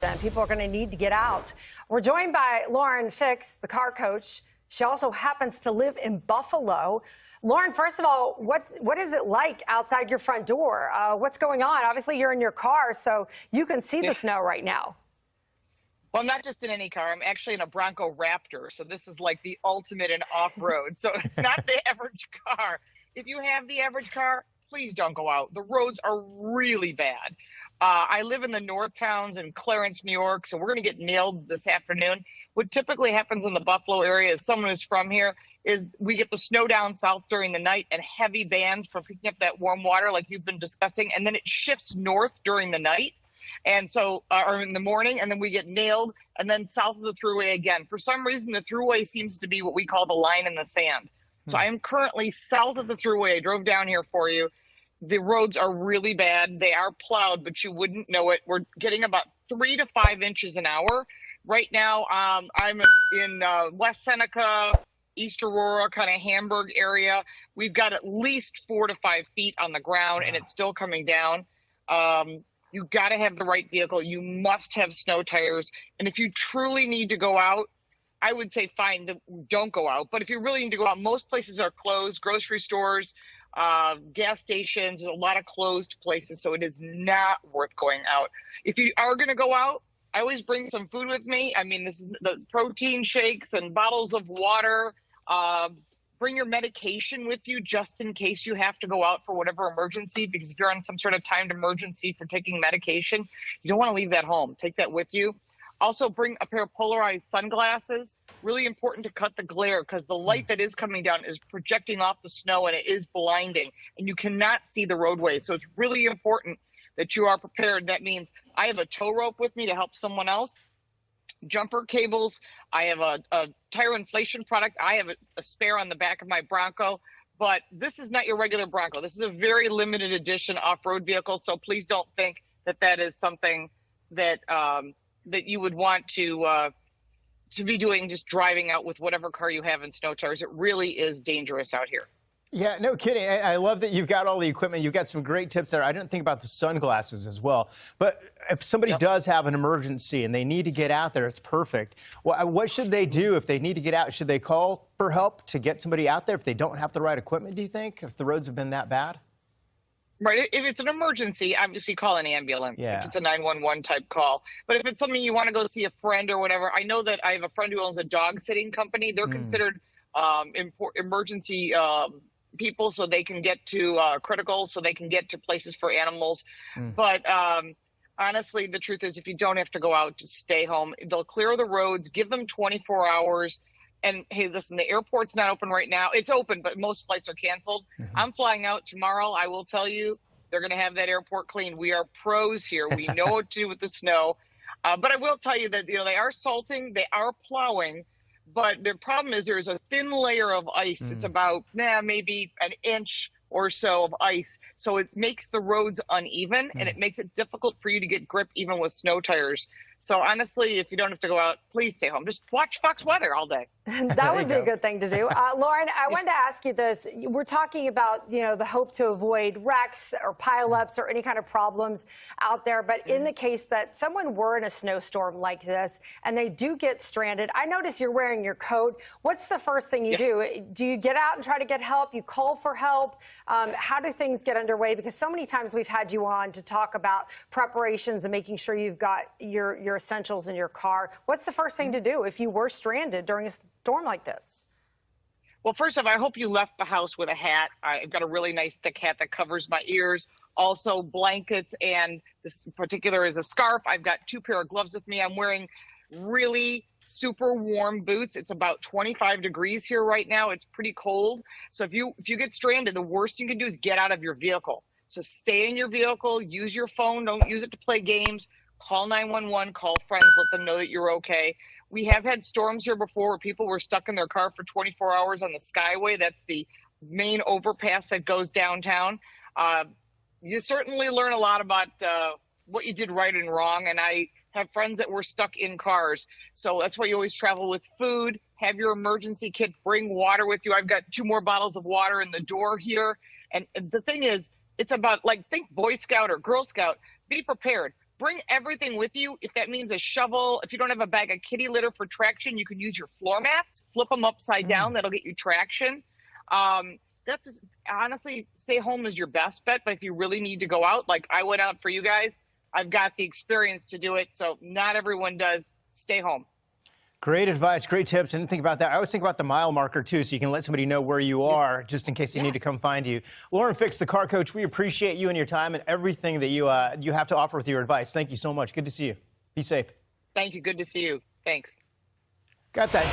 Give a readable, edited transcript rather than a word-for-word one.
Then people are going to need to get out. We're joined by Lauren Fix, the car coach. She also happens to live in Buffalo. Lauren, first of all, what is it like outside your front door? What's going on? Obviously, you're in your car, so you can see the snow right now. Well, I'm not just in any car. I'm actually in a Bronco Raptor, so this is like the ultimate in off-road. So it's not the average car. If you have the average car, please don't go out. The roads are really bad. I live in the North Towns in Clarence, New York, so we're going to get nailed this afternoon. What typically happens in the Buffalo area, as someone who's from here, is we get the snow down south during the night and heavy bands for picking up that warm water like you've been discussing, and then it shifts north during the night. And so, or in the morning, and then we get nailed, and then south of the thruway again. For some reason, the thruway seems to be what we call the line in the sand. So I am currently south of the thruway. I drove down here for you. The roads are really bad. They are plowed, but you wouldn't know it. We're getting about 3 to 5 inches an hour. Right now, I'm in West Seneca, East Aurora, kind of Hamburg area. We've got at least 4 to 5 feet on the ground, and it's still coming down. You got to have the right vehicle. You must have snow tires. And if you truly need to go out, I would say fine, don't go out. But if you really need to go out, most places are closed, grocery stores, gas stations, there's a lot of closed places, so it is not worth going out. If you are going to go out, I always bring some food with me. I mean, this is the protein shakes and bottles of water. Bring your medication with you just in case you have to go out for whatever emergency, because if you're on some sort of timed emergency for taking medication, you don't want to leave that home. Take that with you. Also bring a pair of polarized sunglasses. Really important to cut the glare, because the light that is coming down is projecting off the snow and it is blinding and you cannot see the roadway. So it's really important that you are prepared. That means I have a tow rope with me to help someone else, jumper cables. I have a tire inflation product. I have a spare on the back of my Bronco, but this is not your regular Bronco. This is a very limited edition off-road vehicle. So please don't think that that is something that that you would want to be doing, just driving out with whatever car you have in snow tires. It really is dangerous out here. Yeah, no kidding. I love that you've got all the equipment. You've got some great tips there. I didn't think about the sunglasses as well. But if somebody does have an emergency and they need to get out there, it's perfect. Well, what should they do if they need to get out? Should they call for help to get somebody out there if they don't have the right equipment, do you think, if the roads have been that bad? Right. If it's an emergency, obviously call an ambulance. If it's a 911 type call. But if it's something you want to go see a friend or whatever, I know that I have a friend who owns a dog sitting company. They're considered emergency people, so they can get to critical, so they can get to places for animals. But honestly, the truth is, if you don't have to go out, just stay home. They'll clear the roads, give them 24 hours. And hey, listen, the airport's not open right now. It's open, but most flights are canceled. I'm flying out tomorrow. I will tell you, they're going to have that airport cleaned. We are pros here. We know what to do with the snow. But I will tell you that, they are salting, they are plowing, but the problem is there's a thin layer of ice. It's about maybe an inch or so of ice. So it makes the roads uneven and it makes it difficult for you to get grip even with snow tires. So honestly, if you don't have to go out, please stay home. Just watch Fox Weather all day. That would be a good thing to do. Lauren, I wanted to ask you this. We're talking about, the hope to avoid wrecks or pileups or any kind of problems out there. But in the case that someone were in a snowstorm like this and they do get stranded, I notice you're wearing your coat. What's the first thing you do? Do you get out and try to get help? You call for help? How do things get underway? Because so many times we've had you on to talk about preparations and making sure you've got your essentials in your car. What's the first thing to do if you were stranded during a storm like this? Well, first off, I hope you left the house with a hat. I've got a really nice thick hat that covers my ears. Also blankets, and this in particular is a scarf. I've got 2 pair of gloves with me. I'm wearing really super warm boots. It's about 25 degrees here right now. It's pretty cold. So if you get stranded, the worst you can do is get out of your vehicle. So stay in your vehicle, use your phone, don't use it to play games. Call 911, call friends, let them know that you're okay. We have had storms here before where people were stuck in their car for 24 hours on the Skyway. That's the main overpass that goes downtown. You certainly learn a lot about what you did right and wrong. And I have friends that were stuck in cars. So that's why you always travel with food, have your emergency kit, bring water with you. I've got 2 more bottles of water in the door here. And the thing is, it's about, think Boy Scout or Girl Scout, be prepared. bring everything with you. If that means a shovel, if you don't have a bag of kitty litter for traction, you can use your floor mats, flip them upside down. That'll get you traction. That's honestly, stay home is your best bet. But if you really need to go out, like I went out for you guys, I've got the experience to do it. So not everyone does. Stay home. Great advice, great tips. I didn't think about that. I always think about the mile marker, too, so you can let somebody know where you are just in case they need to come find you. Lauren Fix, the car coach, we appreciate you and your time and everything that you have to offer with your advice. Thank you so much. Good to see you. Be safe. Thank you. Good to see you. Thanks. Got that.